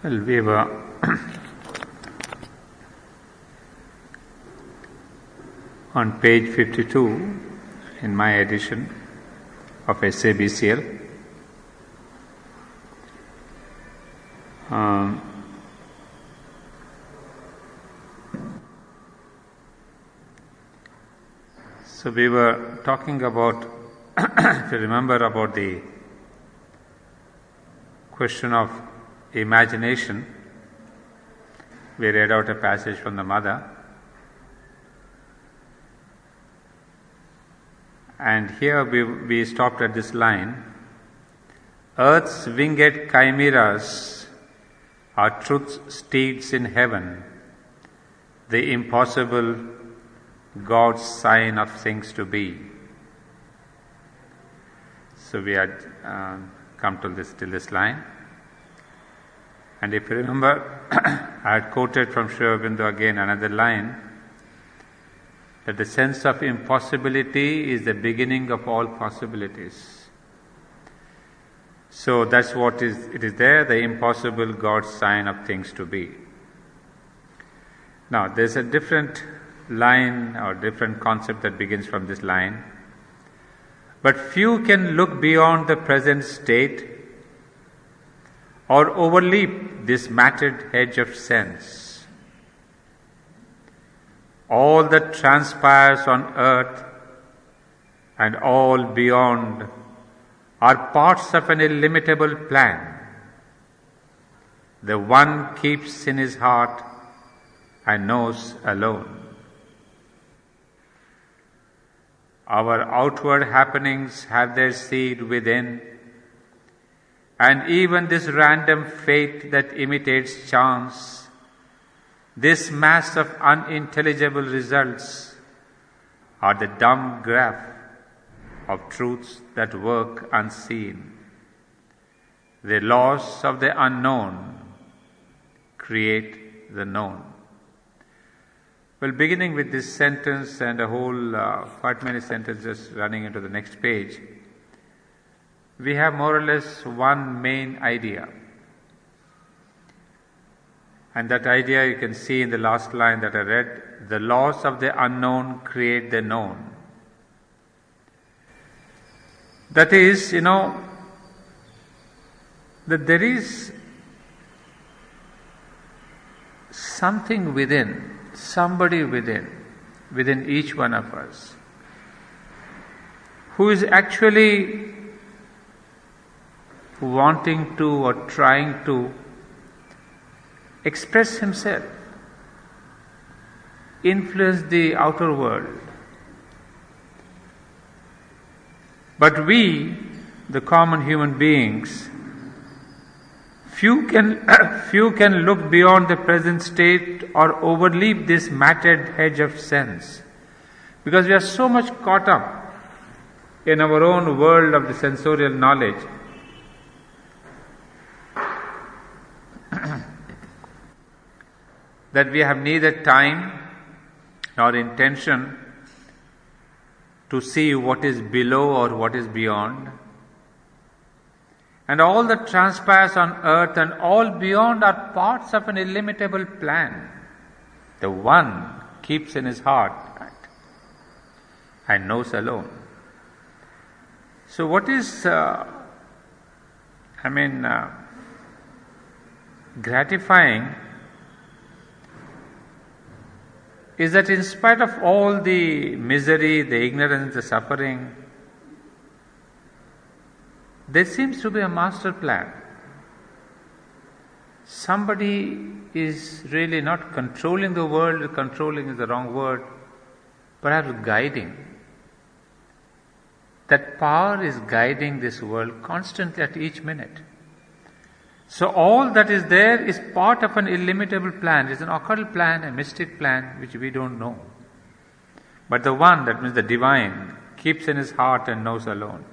Well, we were on page 52 in my edition of SABCL. So we were talking about, if you remember, about the question of imagination. We read out a passage from the Mother, and here we stopped at this line: Earth's winged chimeras are truth's steeds in heaven, the impossible God's sign of things to be. So we had come to this line, and if you remember, I had quoted from Sri Aurobindo again another line, that the sense of impossibility is the beginning of all possibilities. So that's what it is there, the impossible God's sign of things to be. Now there's a different line or different concept that begins from this line. But few can look beyond the present state or overleap this matted hedge of sense. All that transpires on earth and all beyond are parts of an illimitable plan. The one keeps in his heart and knows alone. Our outward happenings have their seed within, and even this random fate that imitates chance, this mass of unintelligible results, are the dumb graph of truths that work unseen. The laws of the unknown create the known. Well, beginning with this sentence and a whole quite many sentences running into the next page, we have more or less one main idea. And that idea you can see in the last line that I read: the laws of the unknown create the known. That is, that there is something within, somebody within each one of us, who is actually wanting to or trying to express himself, influence the outer world. But we, the common human beings, few can look beyond the present state or overleap this matted hedge of sense, because we are so much caught up in our own world of the sensorial knowledge that we have neither time nor intention to see what is below or what is beyond. And all that transpires on earth and all beyond are parts of an illimitable plan. The one keeps in his heart and knows alone. So what is, gratifying is that in spite of all the misery, the ignorance, the suffering, there seems to be a master plan. Somebody is really not controlling the world, controlling is the wrong word, perhaps guiding. That power is guiding this world constantly at each minute. So all that is there is part of an illimitable plan. It's an occult plan, a mystic plan, which we don't know. But the one, that means the divine, keeps in his heart and knows alone.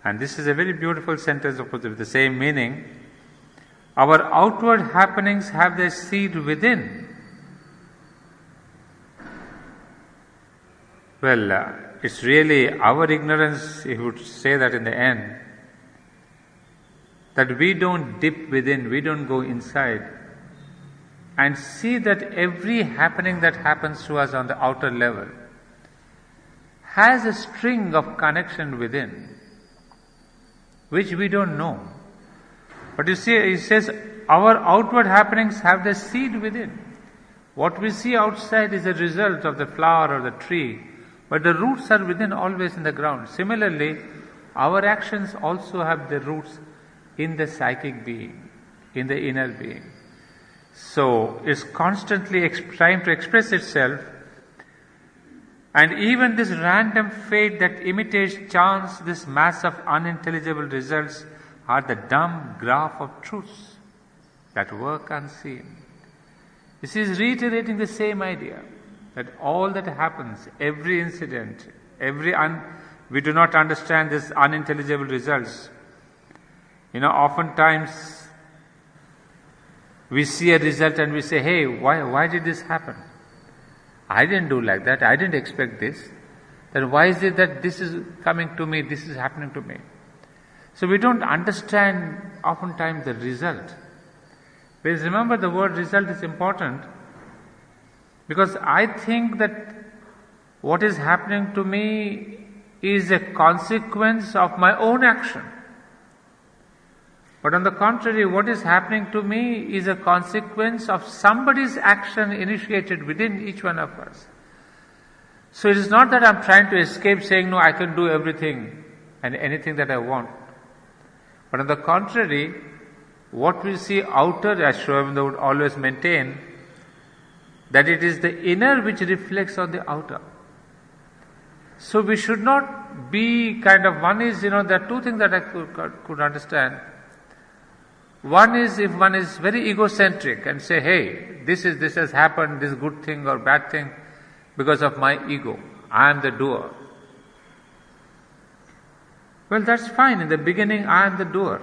And this is a very beautiful sentence with the same meaning. Our outward happenings have their seed within. Well, it's really our ignorance, he would say that in the end, that we don't dip within, we don't go inside and see that every happening that happens to us on the outer level has a string of connection within, which we don't know. But you see, it says our outward happenings have the seed within. What we see outside is a result of the flower or the tree, but the roots are within, always in the ground. Similarly, our actions also have the roots in the psychic being, in the inner being. So, it's constantly trying to express itself, and even this random fate that imitates chance, this mass of unintelligible results, are the dumb graph of truths that work unseen. This is reiterating the same idea, that all that happens, every incident, we do not understand these unintelligible results. Oftentimes we see a result and we say, hey, why did this happen? I didn't do like that, I didn't expect this. Then why is it that this is coming to me, this is happening to me? So we don't understand oftentimes the result. Please remember, the word result is important, because I think that what is happening to me is a consequence of my own action. But on the contrary, what is happening to me is a consequence of somebody's action initiated within each one of us. So it is not that I'm trying to escape saying, no, I can do everything and anything that I want. But on the contrary, what we see outer, as Sri Aurobindo would always maintain, that it is the inner which reflects on the outer. So we should not be one is, there are two things that I could understand. One is, if one is very egocentric and say, hey, this has happened, this good thing or bad thing, because of my ego. I am the doer. Well, that's fine. In the beginning, I am the doer.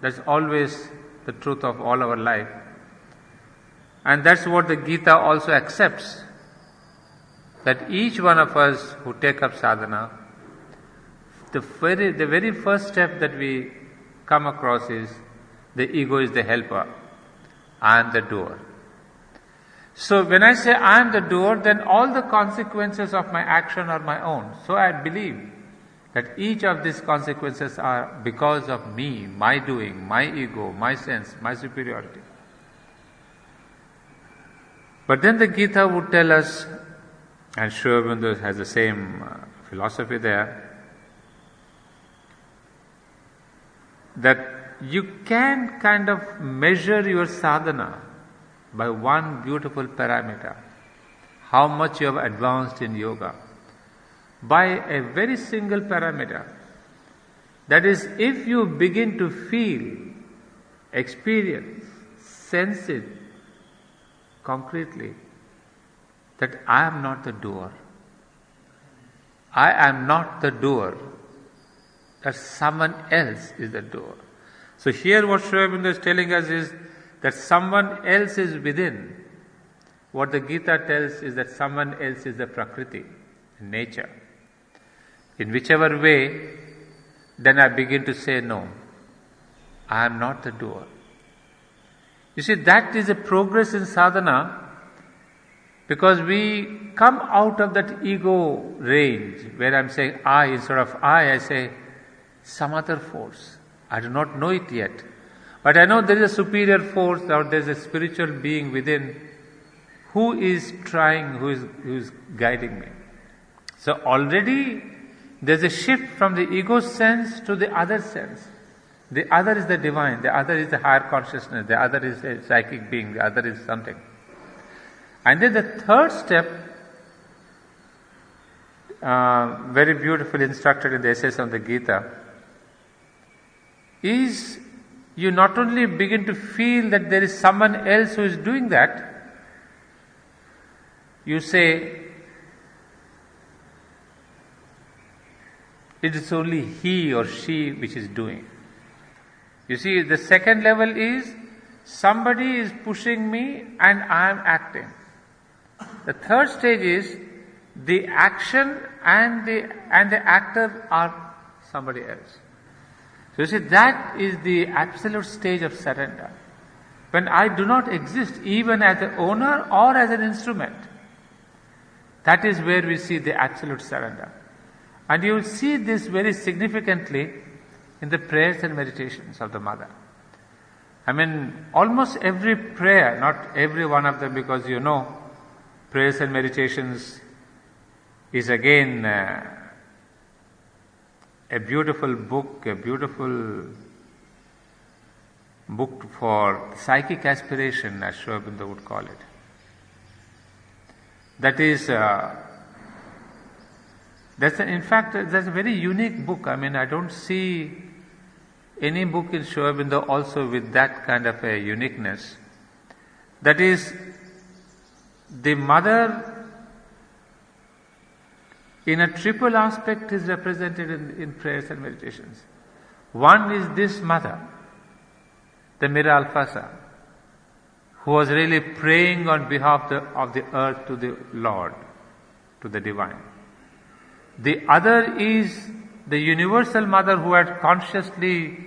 That's always the truth of all our life. And that's what the Gita also accepts. That each one of us who take up sadhana, the very first step that we come across is the ego is the helper. I am the doer. So when I say I am the doer, then all the consequences of my action are my own. So I believe that each of these consequences are because of me, my doing, my ego, my sense, my superiority. But then the Gita would tell us, and Sri Aurobindo has the same philosophy there, that you can measure your sadhana by one beautiful parameter, how much you have advanced in yoga, by a very single parameter. That is, if you begin to feel, experience, sense it concretely, that I am not the doer. I am not the doer. That someone else is the doer. So here what Sri Aurobindo is telling us is that someone else is within. What the Gita tells is that someone else is the Prakriti, nature. In whichever way, then I begin to say, no, I am not the doer. You see, that is a progress in sadhana, because we come out of that ego range where I'm saying I, instead of I say some other force. I do not know it yet. But I know there is a superior force, or there is a spiritual being within who is trying, who is guiding me. So already there is a shift from the ego sense to the other sense. The other is the divine, the other is the higher consciousness, the other is a psychic being, the other is something. And then the third step, very beautifully instructed in the essays of the Gita, is you not only begin to feel that there is someone else who is doing that, you say, it is only he or she which is doing. You see, the second level is somebody is pushing me and I am acting. The third stage is the action and the actor are somebody else. So So you see, that is the absolute stage of surrender. When I do not exist even as an owner or as an instrument. That is where we see the absolute surrender. And you will see this very significantly in the prayers and meditations of the Mother. I mean, almost every prayer, not every one of them, because you know, prayers and meditations is again a beautiful book, for psychic aspiration, as Sri Aurobindo would call it. That is, in fact, that's a very unique book. I mean, I don't see any book in Sri Aurobindo also with that kind of a uniqueness. That is, the Mother in a triple aspect is represented in prayers and meditations. One is this Mother, the Mira Alfasa, who was really praying on behalf of the earth to the Lord, to the Divine. The other is the Universal Mother who had consciously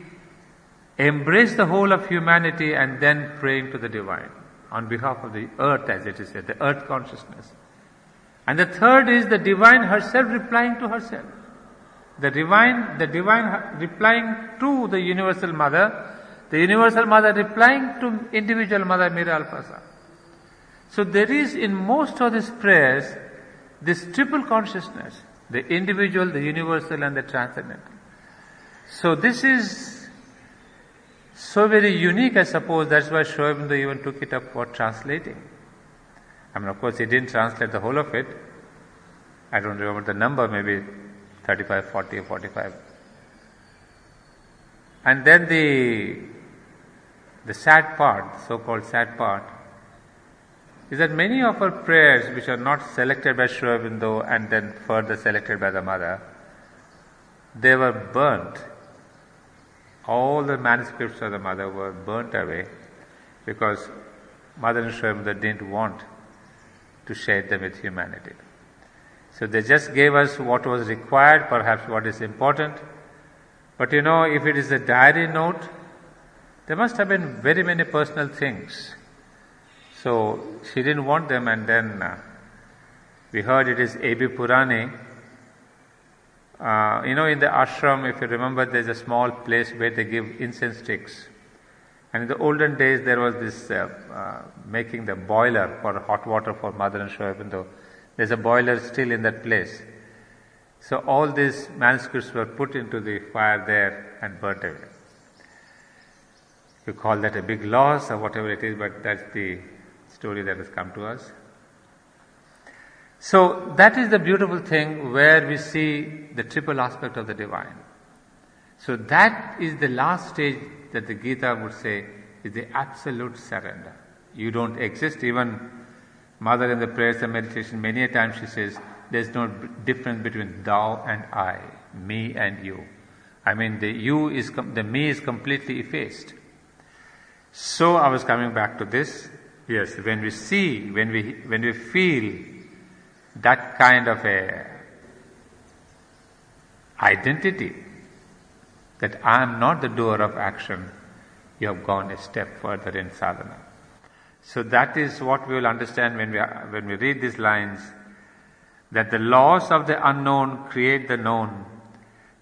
embraced the whole of humanity and then praying to the Divine on behalf of the earth, as it is said, the earth consciousness. And the third is the Divine herself replying to herself. The Divine replying to the Universal Mother, the Universal Mother replying to individual Mother Mira Alfasa. So there is in most of these prayers this triple consciousness, the individual, the universal and the transcendental. So this is so very unique, I suppose. That's why Sri Aurobindo even took it up for translating. I mean, of course, he didn't translate the whole of it. I don't remember the number, maybe 35, 40 or 45. And then the sad part, so-called sad part, is that many of our prayers which are not selected by Sri Aurobindo and then further selected by the Mother, they were burnt. All the manuscripts of the Mother were burnt away because Mother and Sri Aurobindo didn't want to share them with humanity. So they just gave us what was required, perhaps what is important. But you know, if it is a diary note, there must have been very many personal things. So she didn't want them, and then we heard it is A.B. Purani. In the ashram, if you remember, there's a small place where they give incense sticks. And in the olden days, there was this making the boiler for hot water for Mother and Sri Aurobindo. There's a boiler still in that place. So all these manuscripts were put into the fire there and burnt away. You call that a big loss or whatever it is, but that's the story that has come to us. So that is the beautiful thing where we see the triple aspect of the Divine. So that is the last stage that the Gita would say is the absolute surrender. You don't exist. Even Mother in the prayers and meditation, many a time she says, there's no difference between thou and I, me and you. I mean, the me is completely effaced. So I was coming back to this. Yes, when we feel that kind of a identity, that I am not the doer of action, you have gone a step further in sadhana. So that is what we will understand when we read these lines, that the laws of the unknown create the known.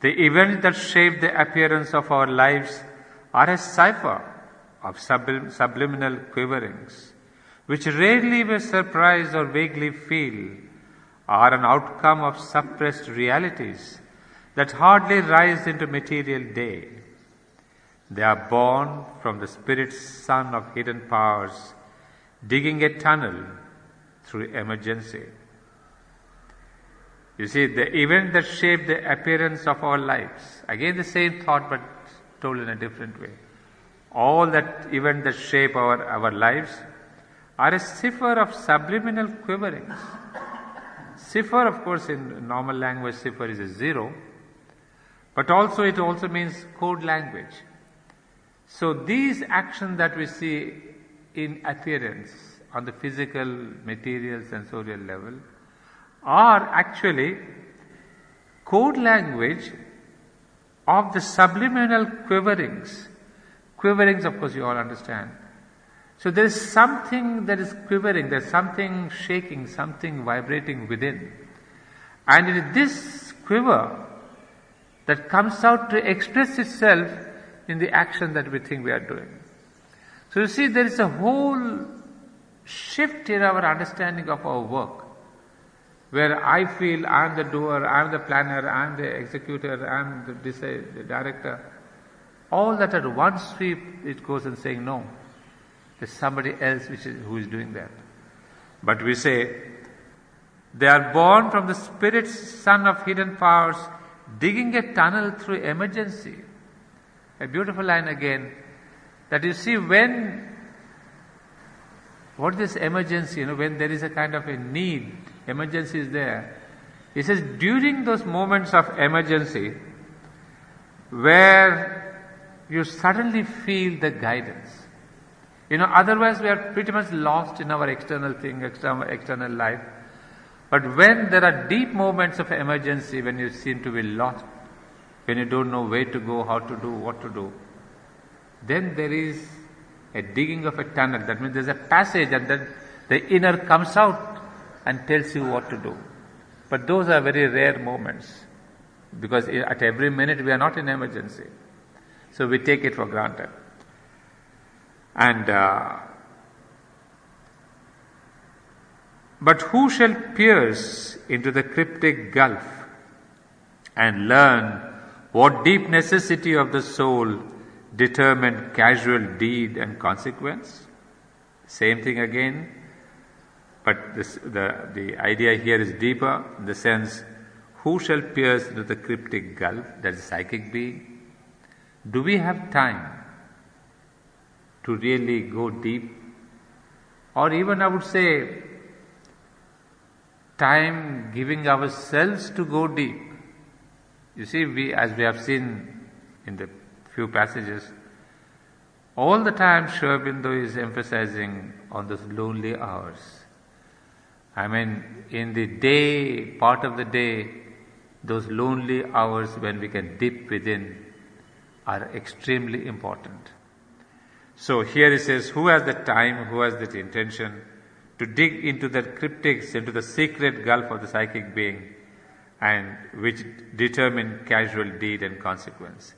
The events that shape the appearance of our lives are a cipher of subliminal quiverings, which rarely we surprise or vaguely feel, are an outcome of suppressed realities that hardly rise into material day. They are born from the Spirit's sun of hidden powers, digging a tunnel through emergency. You see, the events that shape the appearance of our lives, again the same thought but told in a different way. All that events that shape our lives are a cipher of subliminal quiverings. Cipher, of course, in normal language, cipher is a zero, but also it also means code language. So these actions that we see in appearance on the physical, material, sensorial level are actually code language of the subliminal quiverings. Quiverings, of course, you all understand. So there is something that is quivering, there is something shaking, something vibrating within. And it is this quiver that comes out to express itself in the action that we think we are doing. So you see, there is a whole shift in our understanding of our work, where I feel I am the doer, I am the planner, I am the executor, I am the director. All that at one sweep it goes and saying, no, there's somebody else who is doing that. But we say, they are born from the Spirit's Son of hidden powers, digging a tunnel through emergency. A beautiful line again, that you see what is emergency? When there is a kind of a need, emergency is there. He says, during those moments of emergency, where you suddenly feel the guidance. Otherwise we are pretty much lost in our external thing, external life. But when there are deep moments of emergency, when you seem to be lost, when you don't know where to go, how to do, what to do, then there is a digging of a tunnel. That means there's a passage, and then the inner comes out and tells you what to do. But those are very rare moments, because at every minute we are not in emergency. So we take it for granted. And but who shall pierce into the cryptic gulf and learn what deep necessity of the soul determined casual deed and consequence? Same thing again, but the idea here is deeper, in the sense, who shall pierce into the cryptic gulf, that is psychic being? Do we have time to really go deep? Or even I would say, time giving ourselves to go deep. You see, as we have seen in the few passages, all the time Sri Aurobindo is emphasizing on those lonely hours. I mean, in the day, part of the day, those lonely hours when we can dip within are extremely important. So here he says, who has the time, who has the intention to dig into the cryptics, into the secret gulf of the psychic being, and which determine casual deed and consequence?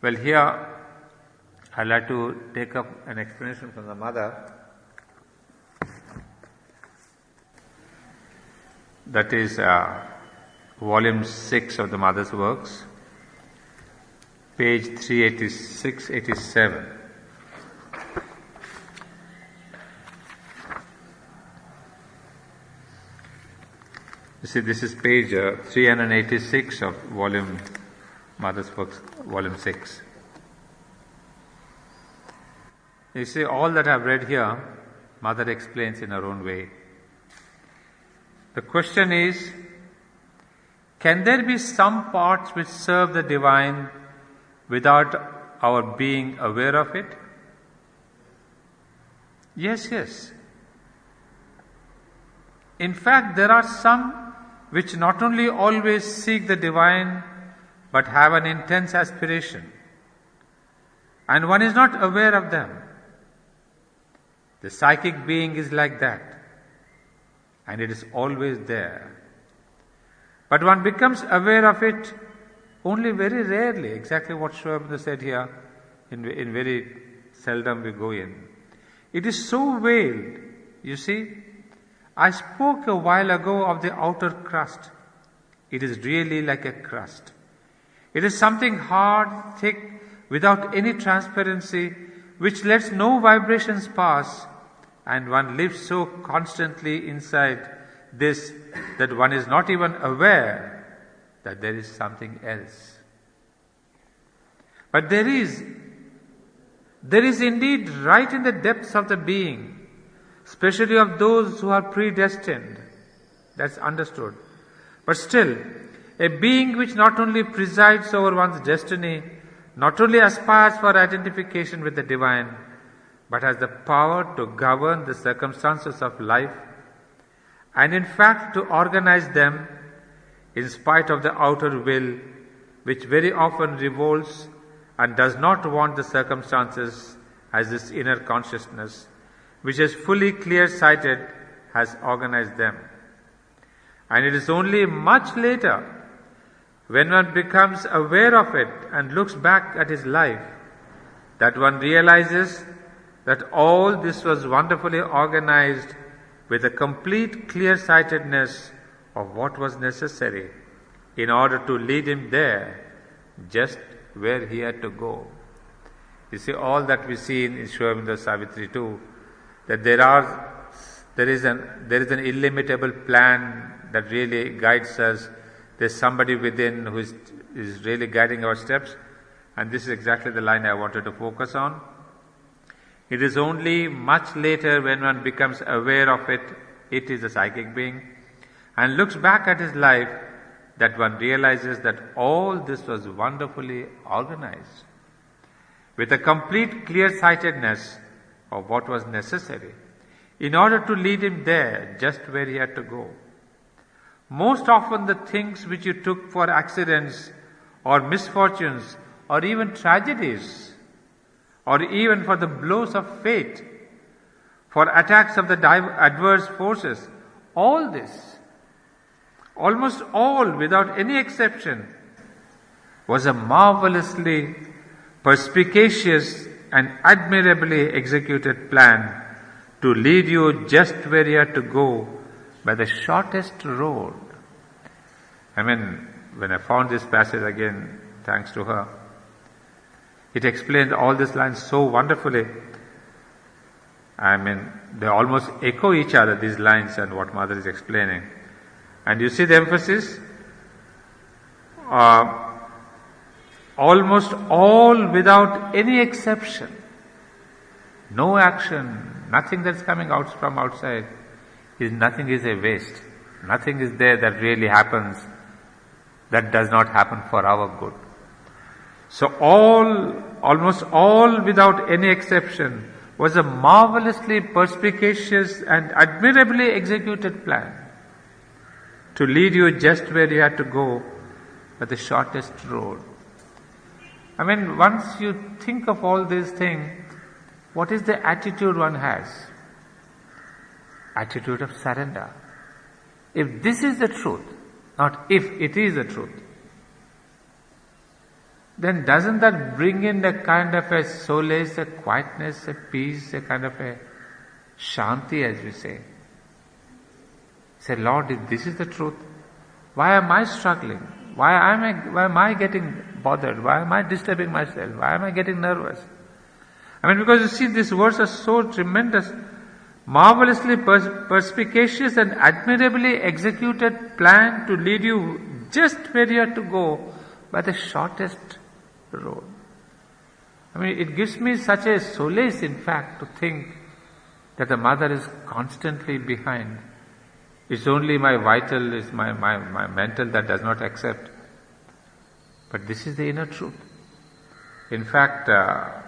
Well, here I'd like to take up an explanation from the mother. That is volume 6 of the mother's works, page 386-87. You see, this is page 386 of Mother's Works, volume 6. You see, all that I've read here, Mother explains in her own way. The question is, can there be some parts which serve the divine without our being aware of it? Yes, yes. In fact, there are some which not only always seek the divine, but have an intense aspiration, and one is not aware of them. The psychic being is like that, and it is always there. But one becomes aware of it only very rarely, exactly what Sri Aurobindo said here, in very seldom we go in. It is so veiled, you see. I spoke a while ago of the outer crust. It is really like a crust. It is something hard, thick, without any transparency, which lets no vibrations pass, and one lives so constantly inside this that one is not even aware that there is something else. But there is indeed right in the depths of the being, especially of those who are predestined. That's understood. But still, a being which not only presides over one's destiny, not only aspires for identification with the divine, but has the power to govern the circumstances of life, and in fact to organize them in spite of the outer will which very often revolts and does not want the circumstances as this inner consciousness, which is fully clear-sighted, has organized them. And it is only much later, when one becomes aware of it and looks back at his life, that one realizes that all this was wonderfully organized with a complete clear-sightedness of what was necessary in order to lead him there, just where he had to go. You see, all that we see in Sri Aurobindo Savitri too, that there is an illimitable plan that really guides us. There's somebody within who is really guiding our steps, and this is exactly the line I wanted to focus on. It is only much later, when one becomes aware of it, it is a psychic being, and looks back at his life, that one realizes that all this was wonderfully organized with a complete clear-sightedness of what was necessary in order to lead him there, just where he had to go. Most often the things which you took for accidents or misfortunes or even tragedies, or even for the blows of fate, for attacks of the adverse forces, all this, almost all without any exception, was a marvelously perspicacious and admirably executed plan to lead you just where you had to go by the shortest road. I mean, when I found this passage again, thanks to her, it explained all these lines so wonderfully. I mean, they almost echo each other, these lines and what Mother is explaining. And you see the emphasis? Almost all without any exception. No action, nothing that's coming out from outside, nothing is a waste. Nothing is there that really happens that does not happen for our good. So almost all without any exception was a marvelously perspicacious and admirably executed plan to lead you just where you had to go by the shortest road. I mean, once you think of all these things, what is the attitude one has? Attitude of surrender. If this is the truth, not if it is the truth, then doesn't that bring in a kind of a solace, a quietness, a peace, a kind of a shanti, as we say? Say, Lord, if this is the truth, why am I struggling? Why am I getting bothered? Why am I disturbing myself? Why am I getting nervous? I mean, because you see, these words are so tremendous, marvelously perspicacious and admirably executed plan to lead you just where you have to go by the shortest road. I mean, it gives me such a solace, in fact, to think that the Mother is constantly behind. It's only my vital, it's my mental that does not accept. But this is the inner truth. In fact, I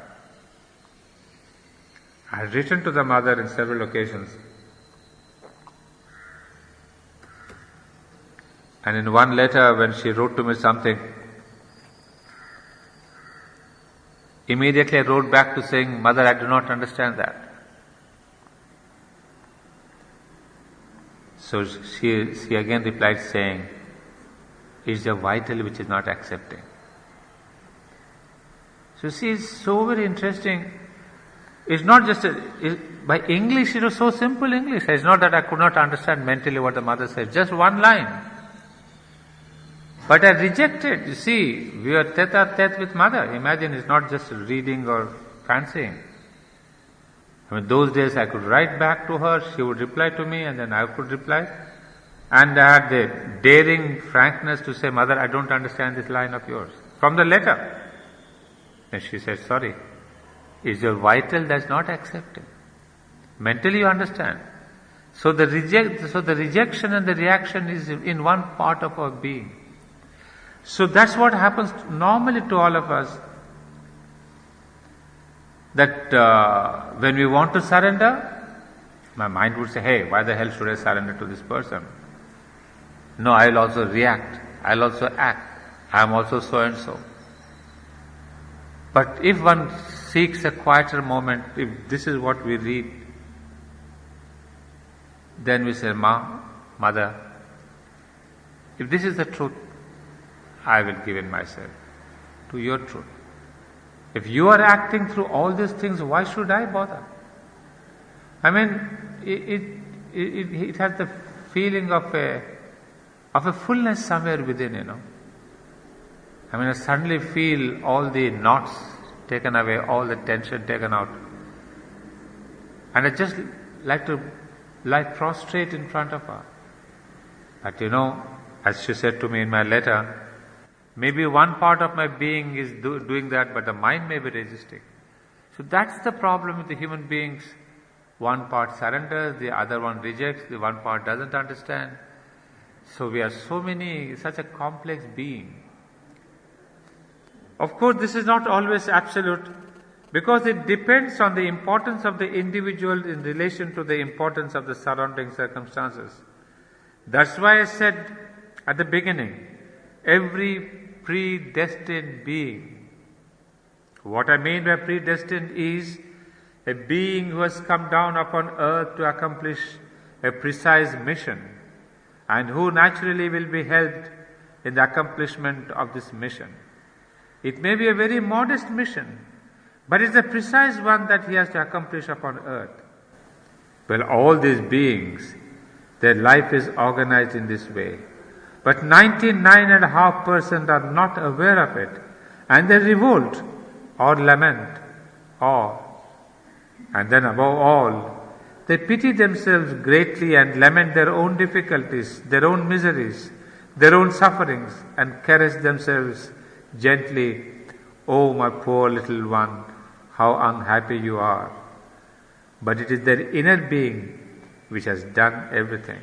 have written to the Mother in several occasions. And in one letter, when she wrote to me something, immediately I wrote back to saying, Mother, I do not understand that. So she again replied saying, it's the vital which is not accepting. So see, it's so very interesting. It's not just, by English it was so simple English. It's not that I could not understand mentally what the Mother said, just one line. But I rejected. You see, we are tete-a-tete with Mother. Imagine, it's not just reading or fancying. I mean, those days I could write back to her, she would reply to me, and then I could reply. And I had the daring frankness to say, Mother, I don't understand this line of yours. From the letter. And she said, sorry, it's your vital that's not accepted. Mentally you understand. So the rejection and the reaction is in one part of our being. So that's what happens normally to all of us. That when we want to surrender, my mind would say, hey, why the hell should I surrender to this person? No, I'll also react. I'll also act. I am also so and so. But if one seeks a quieter moment, if this is what we read, then we say, Mother, if this is the truth, I will give in myself to your truth. If you are acting through all these things, why should I bother? I mean, it has the feeling of a fullness somewhere within, I mean, I suddenly feel all the knots taken away, all the tension taken out. And I just like to lie prostrate in front of her. But as she said to me in my letter, maybe one part of my being is doing that, but the mind may be resisting. So that's the problem with the human beings. One part surrenders, the other one rejects, the one part doesn't understand. So we are such a complex being. Of course, this is not always absolute, because it depends on the importance of the individual in relation to the importance of the surrounding circumstances. That's why I said at the beginning, every predestined being. What I mean by predestined is a being who has come down upon earth to accomplish a precise mission, and who naturally will be helped in the accomplishment of this mission. It may be a very modest mission, but it's a precise one that he has to accomplish upon earth. Well, all these beings, their life is organized in this way. But 99.5% are not aware of it, and they revolt or lament, and then above all, they pity themselves greatly and lament their own difficulties, their own miseries, their own sufferings, and caress themselves gently. Oh, my poor little one, how unhappy you are. But it is their inner being which has done everything.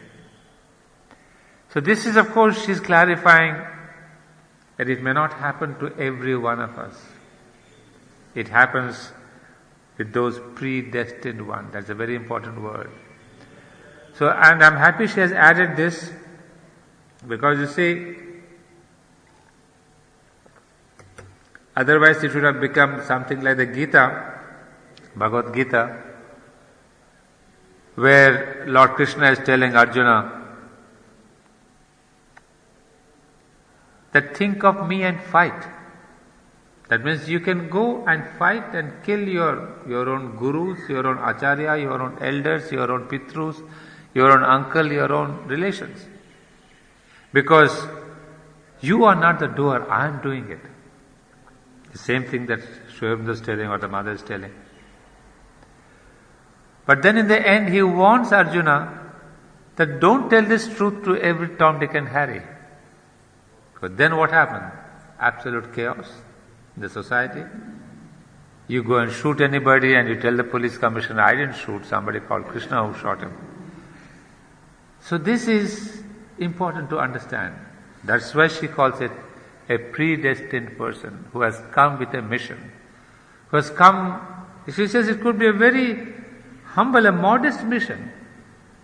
So this is, of course, she is clarifying that it may not happen to every one of us. It happens with those predestined ones. That's a very important word. So, and I'm happy she has added this, because you see, otherwise it would have become something like the Gita, Bhagavad Gita, where Lord Krishna is telling Arjuna that think of me and fight. That means you can go and fight and kill your own gurus, your own acharya, your own elders, your own pitrus, your own uncle, your own relations. Because you are not the doer, I am doing it. The same thing that Shweta is telling or the mother is telling. But then in the end he warns Arjuna that don't tell this truth to every Tom, Dick and Harry. But then what happened? Absolute chaos in the society. You go and shoot anybody and you tell the police commissioner, I didn't shoot, somebody called Krishna who shot him. So this is important to understand. That's why she calls it a predestined person who has come with a mission. Who has come, she says it could be a very humble, a modest mission.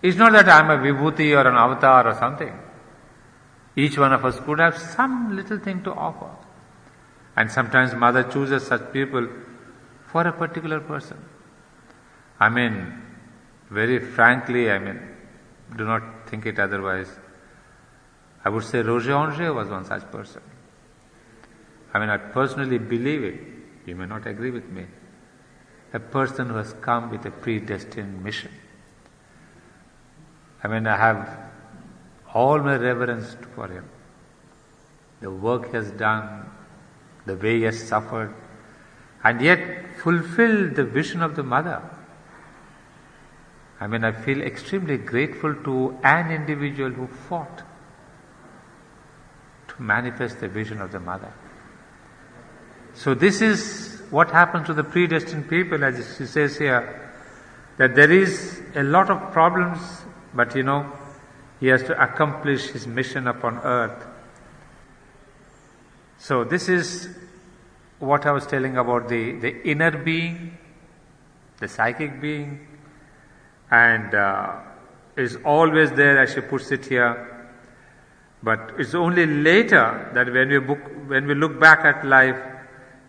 It's not that I am a vibhuti or an avatar or something. Each one of us could have some little thing to offer. And sometimes Mother chooses such people for a particular person. I mean, very frankly, do not think it otherwise. I would say Roger André was one such person. I personally believe it. You may not agree with me. A person who has come with a predestined mission. I have all my reverence for him. The work he has done, the way he has suffered, and yet fulfilled the vision of the mother. I feel extremely grateful to an individual who fought to manifest the vision of the mother. So this is what happens to the predestined people, as she says here, that there is a lot of problems, but he has to accomplish his mission upon earth. So this is what I was telling about the inner being, the psychic being, and is always there, as she puts it here. But it's only later that when we look back at life,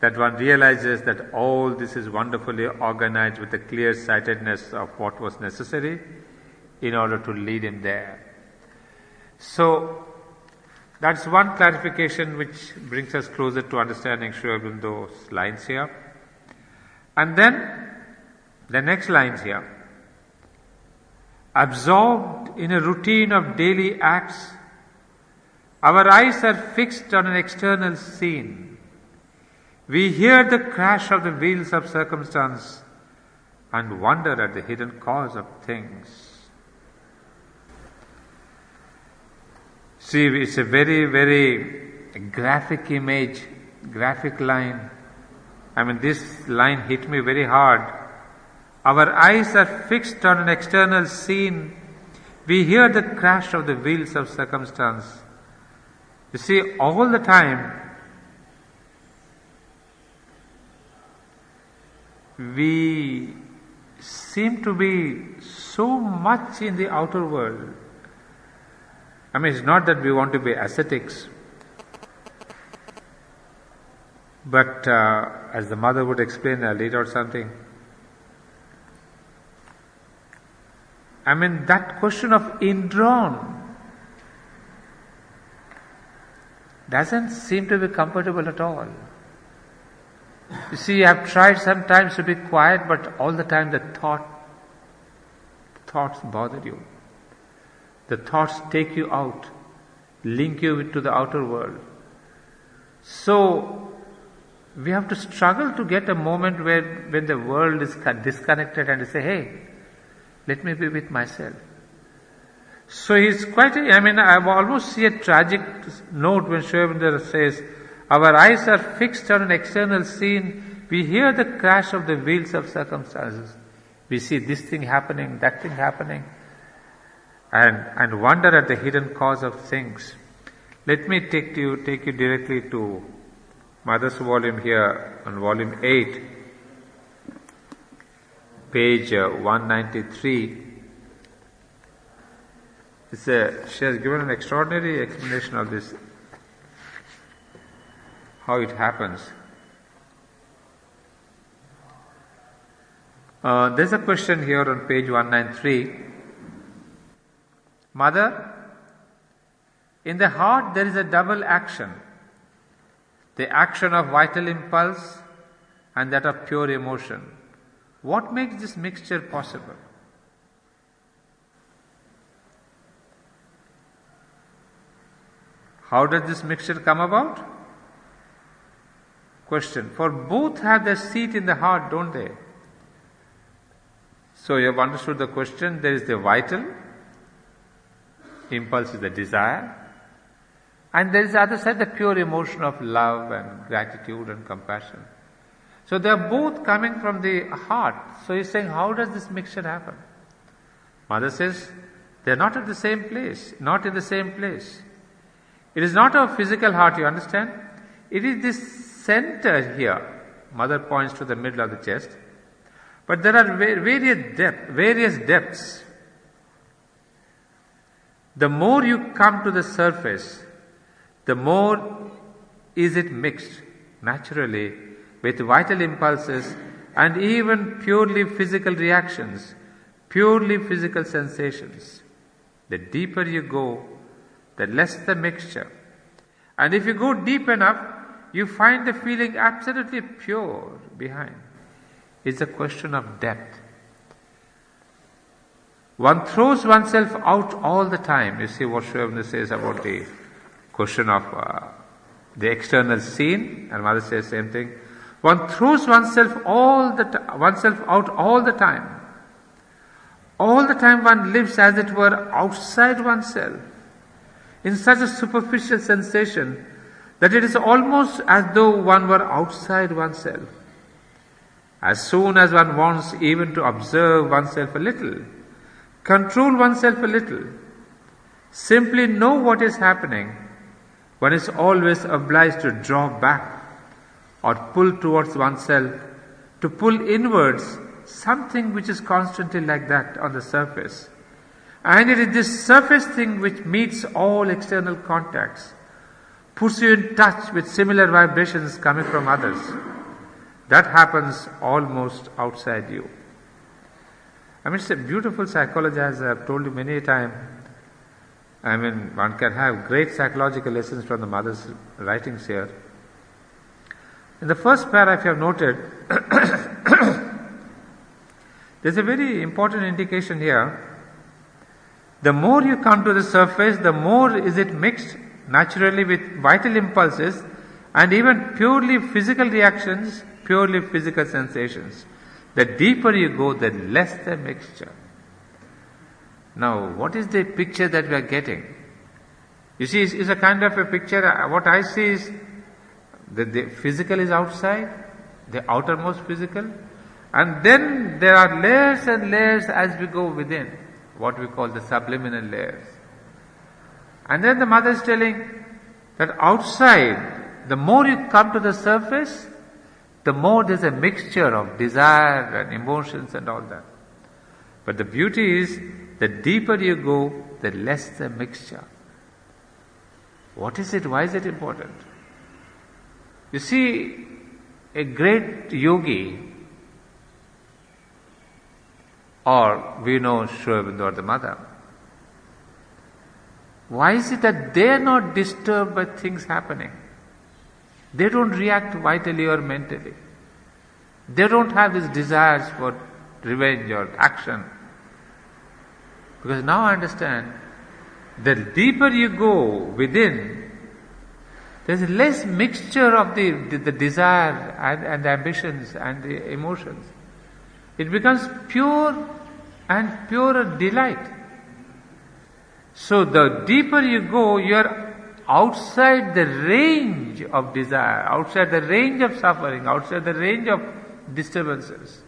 that one realizes that all this is wonderfully organized with the clear-sightedness of what was necessary in order to lead him there. So, that's one clarification which brings us closer to understanding Sri Aurobindo's lines here. And then, the next lines here. Absorbed in a routine of daily acts, our eyes are fixed on an external scene. We hear the crash of the wheels of circumstance and wonder at the hidden cause of things. See, it's a very, very graphic image, graphic line. I mean, this line hit me very hard. Our eyes are fixed on an external scene. We hear the crash of the wheels of circumstance. You see, all the time, we seem to be so much in the outer world. I mean, it's not that we want to be ascetics, but as the mother would explain, I'll read out something. I mean, that question of indrawn doesn't seem to be comfortable at all. You see, I've tried sometimes to be quiet, but all the time the thoughts bother you. The thoughts take you out, link you to the outer world. So, we have to struggle to get a moment when the world is disconnected and you say, hey, let me be with myself. So he's I almost see a tragic note when Sri Aurobindo says, our eyes are fixed on an external scene. We hear the crash of the wheels of circumstances. We see this thing happening, that thing happening, and wonder at the hidden cause of things. Let me take you directly to Mother's volume here, on volume 8, page 193. She has given an extraordinary explanation of this, how it happens. There's a question here on page 193. Mother, in the heart there is a double action. The action of vital impulse and that of pure emotion. What makes this mixture possible? How does this mixture come about? Question. For both have their seat in the heart, don't they? So you have understood the question. There is the vital impulse, is the desire, and there is the other side, the pure emotion of love and gratitude and compassion. So they are both coming from the heart. So he's saying, how does this mixture happen? Mother says, they are not at the same place, not in the same place. It is not our physical heart, you understand? It is this center here. Mother points to the middle of the chest. But there are various depths. The more you come to the surface, the more is it mixed naturally with vital impulses and even purely physical reactions, purely physical sensations. The deeper you go, the less the mixture. And if you go deep enough, you find the feeling absolutely pure behind. It's a question of depth. One throws oneself out all the time. You see what Sri Aurobindo says about the question of the external scene, and Mother says the same thing. One throws oneself out all the time. All the time one lives as it were outside oneself, in such a superficial sensation that it is almost as though one were outside oneself. As soon as one wants even to observe oneself a little, control oneself a little, simply know what is happening, one is always obliged to draw back or pull towards oneself, to pull inwards something which is constantly like that on the surface. And it is this surface thing which meets all external contacts, puts you in touch with similar vibrations coming from others. That happens almost outside you. I mean, it's a beautiful psychology, as I have told you many a time. I mean, one can have great psychological lessons from the mother's writings here. In the first paragraph, you have noted, there's a very important indication here. The more you come to the surface, the more is it mixed naturally with vital impulses and even purely physical reactions, purely physical sensations. The deeper you go, the less the mixture. Now, what is the picture that we are getting? You see, it's a kind of a picture. What I see is that the physical is outside, the outermost physical, and then there are layers and layers as we go within, what we call the subliminal layers. And then the mother is telling that outside, the more you come to the surface, the more there's a mixture of desire and emotions and all that. But the beauty is, the deeper you go, the less the mixture. What is it? Why is it important? You see, a great yogi, or we know Sri Aurobindo or the mother, why is it that they are not disturbed by things happening? They don't react vitally or mentally. They don't have these desires for revenge or action. Because now I understand, the deeper you go within, there's less mixture of the desire and the ambitions and the emotions. It becomes pure and purer delight. So the deeper you go, you are outside the range of desire, outside the range of suffering, outside the range of disturbances.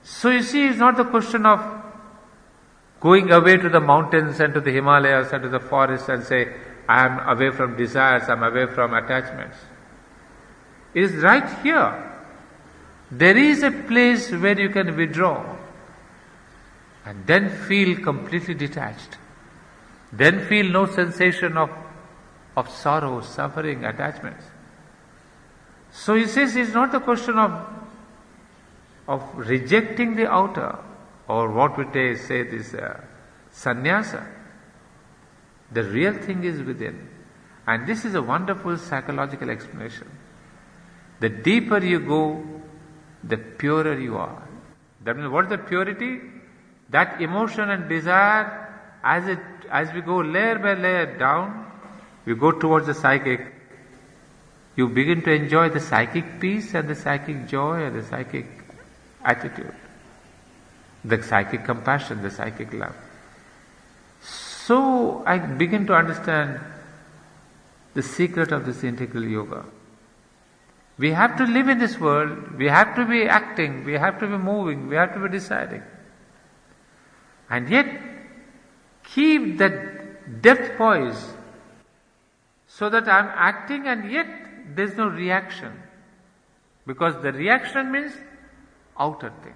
So you see, it's not the question of going away to the mountains and to the Himalayas and to the forests and say, I am away from desires, I am away from attachments. It is right here. There is a place where you can withdraw and then feel completely detached. Then feel no sensation of sorrow, suffering, attachments. So he says it's not a question of rejecting the outer, or what we say this sannyasa. The real thing is within. And this is a wonderful psychological explanation. The deeper you go, the purer you are. That means, what is the purity? That emotion and desire, as we go layer by layer down, we go towards the psychic. You begin to enjoy the psychic peace and the psychic joy and the psychic attitude, the psychic compassion, the psychic love. So I begin to understand the secret of this integral yoga. We have to live in this world, we have to be acting, we have to be moving, we have to be deciding. And yet, keep that depth poise so that I am acting and yet there is no reaction. Because the reaction means outer thing.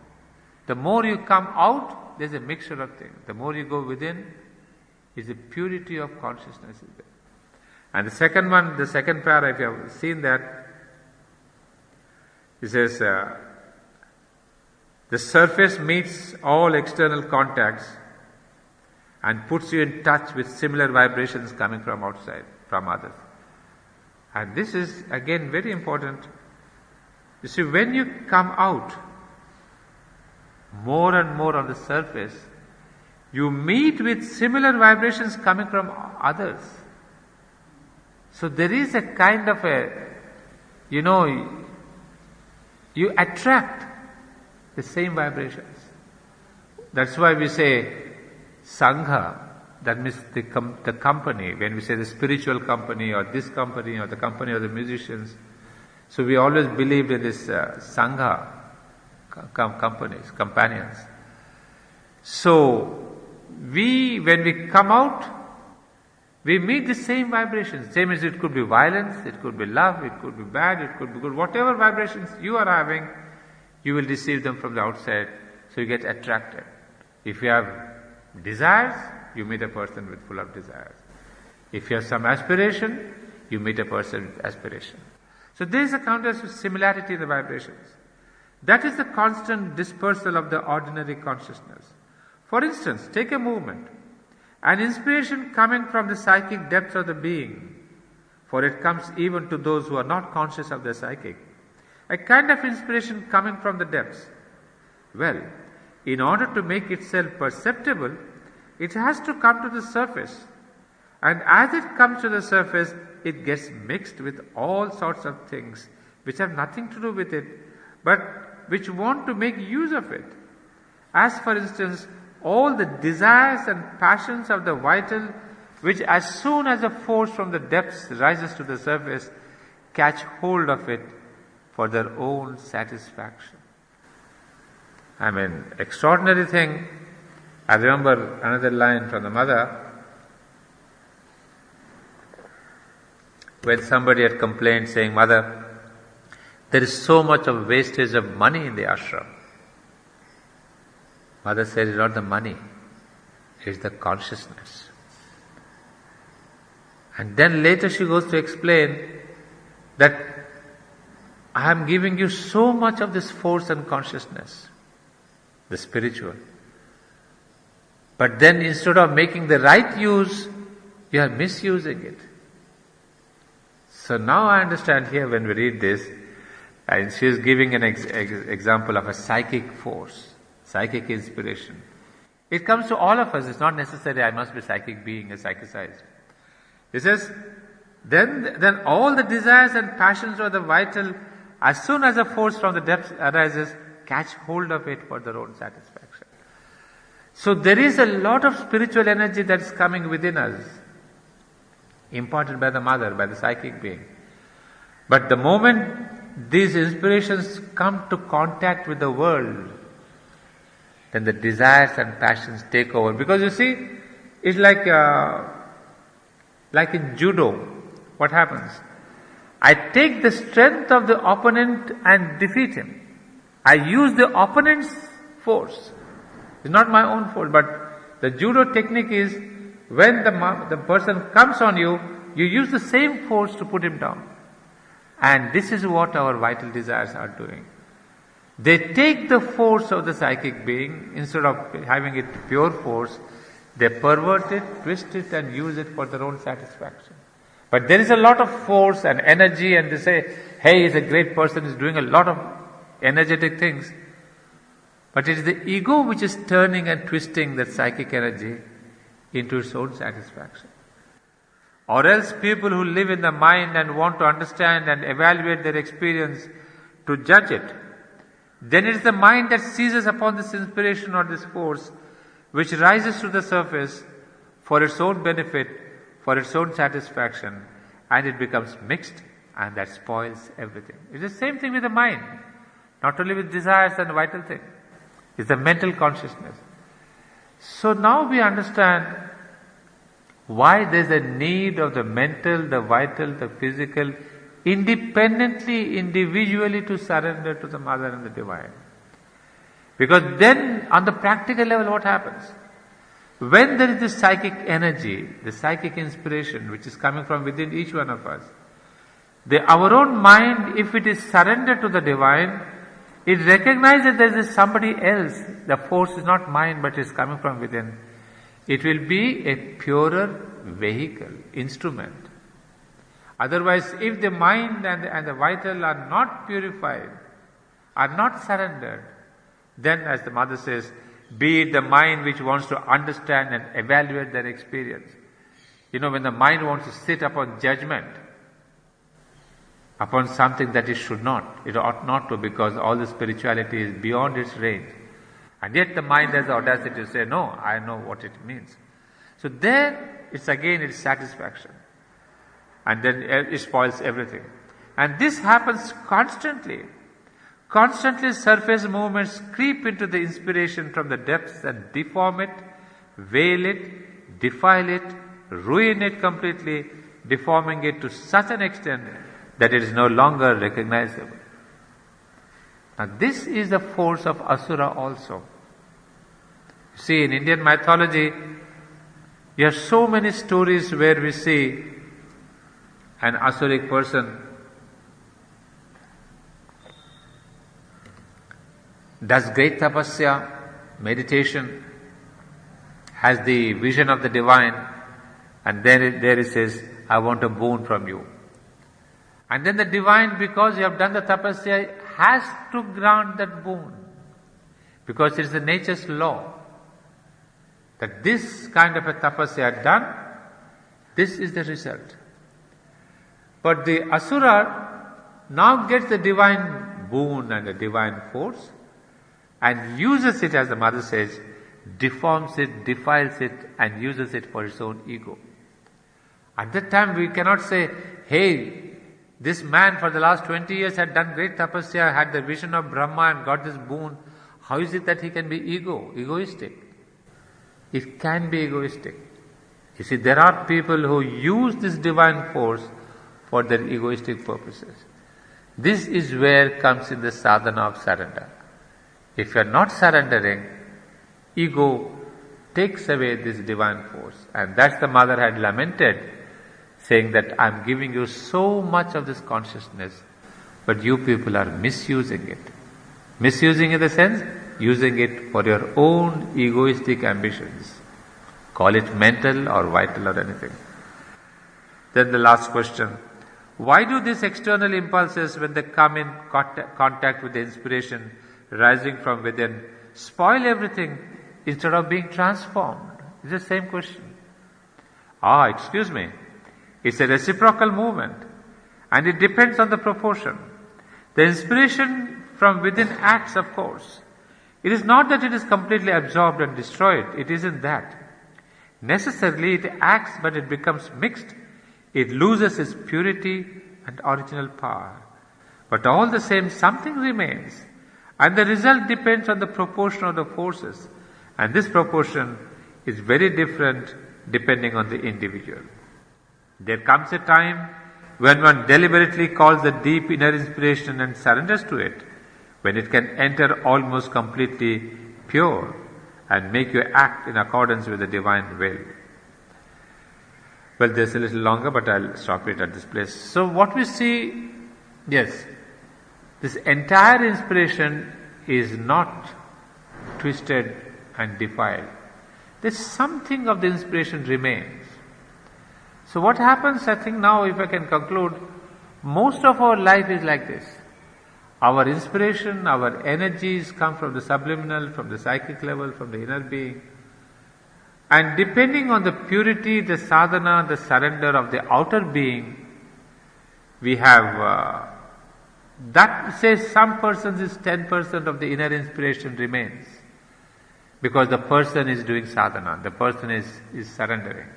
The more you come out, there is a mixture of things. The more you go within, is a purity of consciousness is there. And the second one, the second paragraph, you have seen that, it says, the surface meets all external contacts and puts you in touch with similar vibrations coming from outside, from others. And this is again very important. You see, when you come out more and more on the surface, you meet with similar vibrations coming from others. So there is a kind of you attract the same vibrations. That's why we say Sangha, that means the company, when we say the spiritual company or this company or the company of the musicians. So we always believed in this Sangha, companies, companions. So when we come out, we meet the same vibrations. Same as it could be violence, it could be love, it could be bad, it could be good. Whatever vibrations you are having, you will receive them from the outside. So you get attracted. If you have desires, you meet a person with full of desires. If you have some aspiration, you meet a person with aspiration. So there is a counter similarity in the vibrations. That is the constant dispersal of the ordinary consciousness. For instance, take a movement, an inspiration coming from the psychic depths of the being, for it comes even to those who are not conscious of the psychic. A kind of inspiration coming from the depths. Well, in order to make itself perceptible, it has to come to the surface. And as it comes to the surface, it gets mixed with all sorts of things which have nothing to do with it, but which want to make use of it. As for instance, all the desires and passions of the vital, which as soon as a force from the depths rises to the surface, catch hold of it for their own satisfaction. I mean, extraordinary thing. I remember another line from the mother, when somebody had complained saying, "Mother, there is so much of wastage of money in the ashram." Mother said, "It's not the money, it's the consciousness." And then later she goes to explain that I am giving you so much of this force and consciousness, the spiritual. But then instead of making the right use, you are misusing it. So now I understand here when we read this, and she is giving an example of a psychic force, psychic inspiration. It comes to all of us. It's not necessary I must be psychic being, a psychicized. It says, then all the desires and passions of the vital, as soon as a force from the depths arises, catch hold of it for their own satisfaction. So there is a lot of spiritual energy that is coming within us, imparted by the mother, by the psychic being. But the moment these inspirations come to contact with the world, then the desires and passions take over. Because you see, it's like in judo, what happens? I take the strength of the opponent and defeat him. I use the opponent's force. It's not my own force, but the judo technique is when the person comes on you, you use the same force to put him down. And this is what our vital desires are doing. They take the force of the psychic being, instead of having it pure force, they pervert it, twist it and use it for their own satisfaction. But there is a lot of force and energy, and they say, hey, he's a great person, he's doing a lot of energetic things. But it is the ego which is turning and twisting that psychic energy into its own satisfaction. Or else people who live in the mind and want to understand and evaluate their experience to judge it, then it is the mind that seizes upon this inspiration or this force which rises to the surface for its own benefit, for its own satisfaction, and it becomes mixed, and that spoils everything. It's the same thing with the mind, not only with desires and vital things. It's the mental consciousness. So now we understand why there's a need of the mental, the vital, the physical, independently, individually to surrender to the Mother and the Divine. Because then on the practical level what happens? When there is this psychic energy, the psychic inspiration which is coming from within each one of us, our own mind, if it is surrendered to the Divine, it recognizes there is somebody else. The force is not mine but is coming from within. It will be a purer vehicle, instrument. Otherwise, if the mind and the vital are not purified, are not surrendered, then as the Mother says, be it the mind which wants to understand and evaluate their experience. You know, when the mind wants to sit upon judgment, upon something that it should not, it ought not to, because all the spirituality is beyond its range. And yet the mind has the audacity to say, no, I know what it means. So there, it's again its satisfaction. And then it spoils everything. And this happens constantly. Constantly surface movements creep into the inspiration from the depths and deform it, veil it, defile it, ruin it completely, deforming it to such an extent that it is no longer recognizable. Now this is the force of Asura also. See, in Indian mythology, you have so many stories where we see an asuric person does great tapasya, meditation, has the vision of the divine, and there he says, I want a boon from you. And then the divine, because you have done the tapasya, has to grant that boon. Because it is the nature's law that this kind of a tapasya done, this is the result. But the asura now gets the divine boon and the divine force and uses it, as the mother says, deforms it, defiles it, and uses it for its own ego. At that time we cannot say, hey, this man for the last 20 years had done great tapasya, had the vision of Brahma and got this boon. How is it that he can be egoistic? It can be egoistic. You see, there are people who use this divine force for their egoistic purposes. This is where comes in the sadhana of surrender. If you are not surrendering, ego takes away this divine force. And that's the mother had lamented, saying that I am giving you so much of this consciousness, but you people are misusing it. Misusing in the sense, using it for your own egoistic ambitions. Call it mental or vital or anything. Then the last question. Why do these external impulses, when they come in contact with the inspiration rising from within, spoil everything instead of being transformed? It's the same question. Excuse me. It's a reciprocal movement, and it depends on the proportion. The inspiration from within acts, of course. It is not that it is completely absorbed and destroyed. It isn't that. Necessarily it acts, but it becomes mixed. It loses its purity and original power. But all the same, something remains. And the result depends on the proportion of the forces. And this proportion is very different depending on the individual. There comes a time when one deliberately calls the deep inner inspiration and surrenders to it, when it can enter almost completely pure and make you act in accordance with the divine will. Well, there's a little longer, but I'll stop it at this place. So what we see, yes, this entire inspiration is not twisted and defiled. There's something of the inspiration remains. So what happens, I think now, if I can conclude, most of our life is like this. Our inspiration, our energies come from the subliminal, from the psychic level, from the inner being. And depending on the purity, the sadhana, the surrender of the outer being, we have, that says some persons is 10% of the inner inspiration remains. Because the person is doing sadhana, the person is surrendering.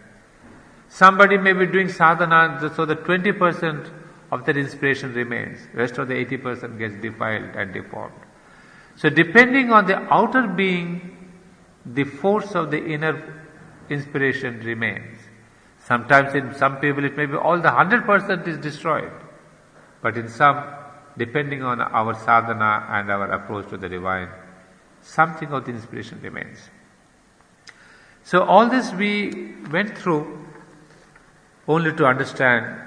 Somebody may be doing sadhana, so the 20% of that inspiration remains. Rest of the 80% gets defiled and deformed. So depending on the outer being, the force of the inner inspiration remains. Sometimes in some people it may be all the 100% is destroyed. But in some, depending on our sadhana and our approach to the divine, something of the inspiration remains. So all this we went through only to understand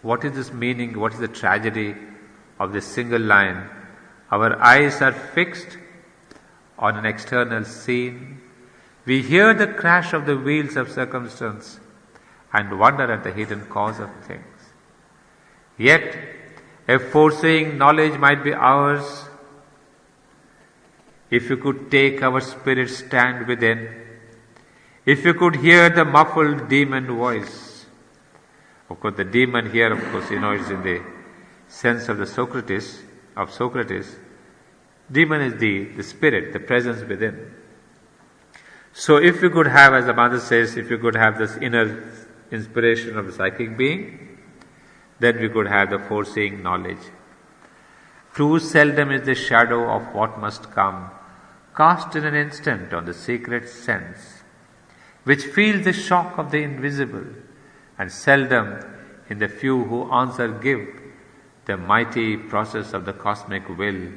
what is this meaning, what is the tragedy of this single line. Our eyes are fixed on an external scene. We hear the crash of the wheels of circumstance and wonder at the hidden cause of things. Yet, a foreseeing knowledge might be ours if you could take our spirit stand within, if you could hear the muffled demon voice. Of course, the demon here, of course, is in the sense of Socrates. Demon is the spirit, the presence within. So if you could have, as the mother says, if you could have this inner inspiration of the psychic being, then we could have the foreseeing knowledge. Too seldom is the shadow of what must come cast in an instant on the secret sense, which feels the shock of the invisible, and seldom in the few who answer give the mighty process of the cosmic will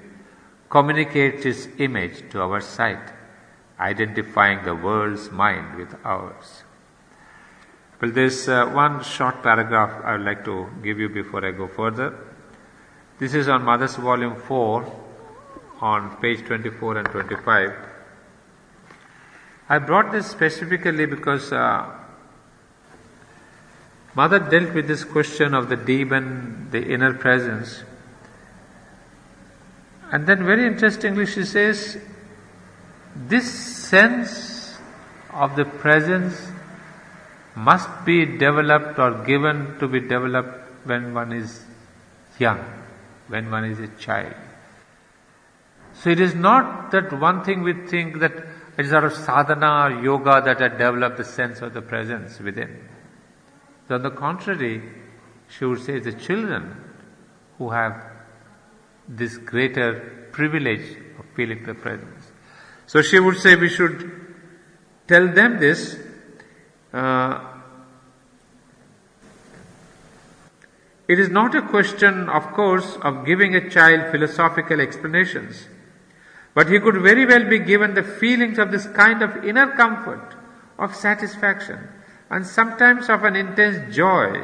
communicates its image to our sight, identifying the world's mind with ours. Well, there's one short paragraph I would like to give you before I go further. This is on Mother's Volume 4 on page 24 and 25. I brought this specifically because Mother dealt with this question of the demon, the inner presence. And then very interestingly she says, this sense of the presence must be developed or given to be developed when one is young, when one is a child. So it is not that one thing we think that it is out of sadhana or yoga that I develop the sense of the presence within. So on the contrary, she would say the children who have this greater privilege of feeling the presence. So she would say we should tell them this. It is not a question, of course, of giving a child philosophical explanations, but he could very well be given the feelings of this kind of inner comfort, of satisfaction, and sometimes of an intense joy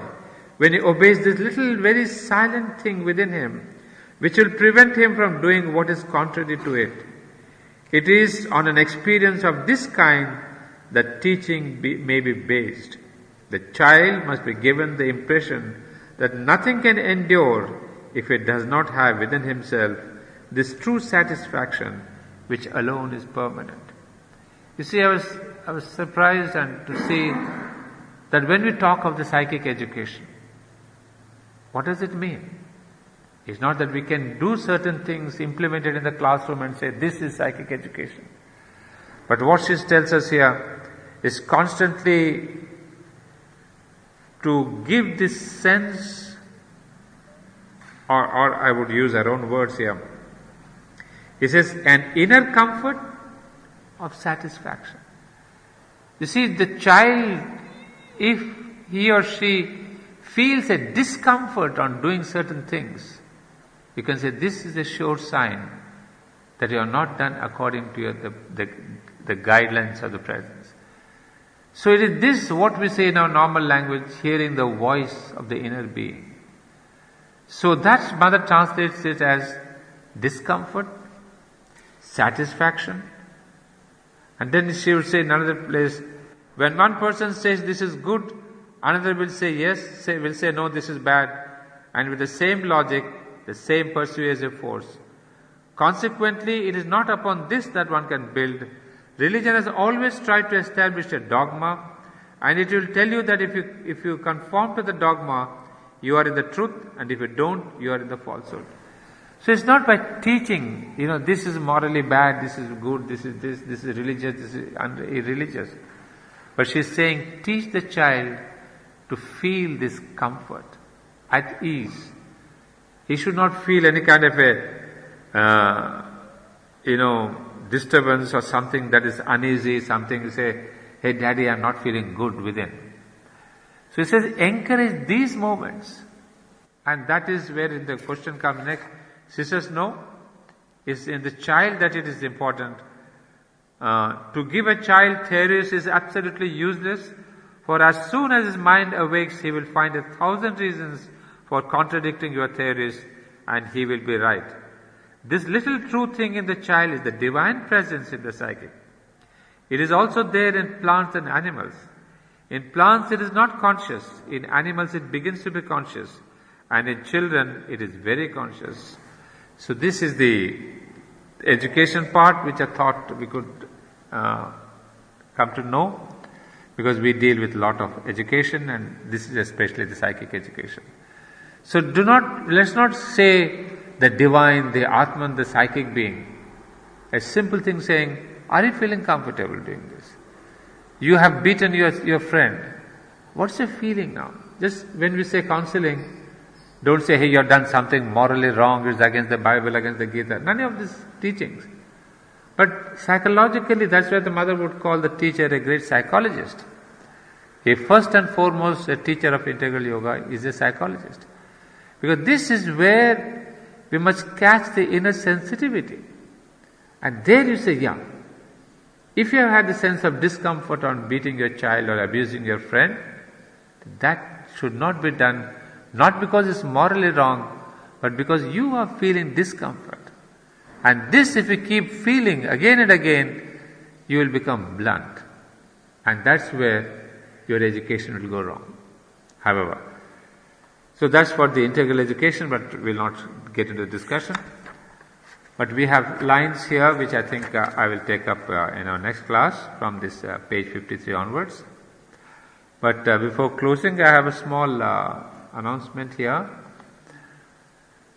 when he obeys this little very silent thing within him, which will prevent him from doing what is contrary to it. It is on an experience of this kind that teaching may be based. The child must be given the impression that nothing can endure if it does not have within himself this true satisfaction which alone is permanent. You see, I was surprised and to see that when we talk of the psychic education, what does it mean? It's not that we can do certain things implemented in the classroom and say this is psychic education. But what she tells us here is constantly to give this sense, or I would use her own words here. He says, an inner comfort of satisfaction. You see, the child, if he or she feels a discomfort on doing certain things, you can say this is a sure sign that you are not done according to the guidelines of the presence. So it is this what we say in our normal language, hearing the voice of the inner being. So that Mother translates it as discomfort, satisfaction. And then she will say in another place, when one person says this is good, another will say yes, will say no, this is bad. And with the same logic, the same persuasive force. Consequently, it is not upon this that one can build. Religion has always tried to establish a dogma, and it will tell you that if you conform to the dogma, you are in the truth, and if you don't, you are in the falsehood. So it's not by teaching, this is morally bad, this is good, this is religious, this is irreligious. But she's saying, teach the child to feel this comfort, at ease. He should not feel any kind of a, disturbance or something that is uneasy, something you say, hey daddy, I'm not feeling good within. So he says, encourage these moments. And that is where the question comes next. She says, no, it's in the child that it is important. To give a child theories is absolutely useless, for as soon as his mind awakes, he will find 1,000 reasons for contradicting your theories, and he will be right. This little true thing in the child is the divine presence in the psychic. It is also there in plants and animals. In plants it is not conscious, in animals it begins to be conscious, and in children it is very conscious. So this is the education part which I thought we could come to know, because we deal with a lot of education, and this is especially the psychic education. So let's not say the divine, the Atman, the psychic being. A simple thing saying, are you feeling comfortable doing this? You have beaten your friend. What's your feeling now? Just when we say counseling, don't say, hey, you have done something morally wrong, it's against the Bible, against the Gita. None of these teachings. But psychologically, that's why the mother would call the teacher a great psychologist. If first and foremost a teacher of integral yoga is a psychologist. Because this is where we must catch the inner sensitivity. And there you say, yeah, If you have had the sense of discomfort on beating your child or abusing your friend, that should not be done, not because it's morally wrong, but because you are feeling discomfort. And this, if you keep feeling again and again, you will become blunt. And that's where your education will go wrong. However, so that's for the integral education, but we'll not get into the discussion. But we have lines here which I think I will take up in our next class from this page 53 onwards. But before closing, I have a small announcement here.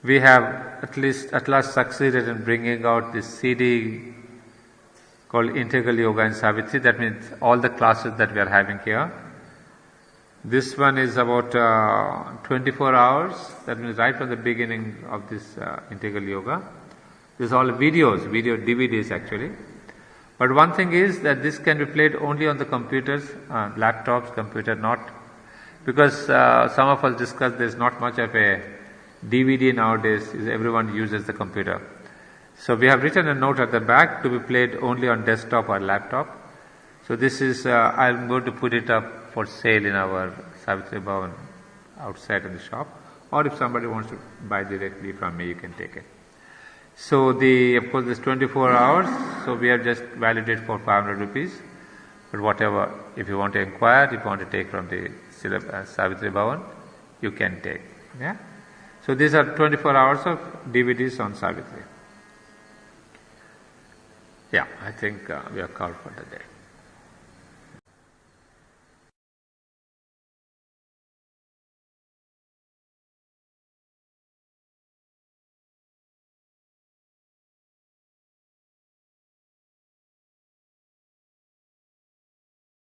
We have at last succeeded in bringing out this CD called Integral Yoga in Savitri. That means all the classes that we are having here. This one is about 24 hours. That means right from the beginning of this Integral Yoga. This is all videos, video DVDs actually. But one thing is that this can be played only on the computers, laptops, computer not. Because some of us discussed there is not much of a DVD nowadays, everyone uses the computer. So we have written a note at the back to be played only on desktop or laptop. So this is, I'm going to put it up for sale in our Savitri Bhavan outside in the shop. Or if somebody wants to buy directly from me, you can take it. So of course this 24 hours, so we have just valued for 500 rupees. But whatever, if you want to inquire, if you want to take from the Savitri Bhavan, you can take. Yeah. So these are 24 hours of DVDs on Savitri. Yeah, I think we are called for the day.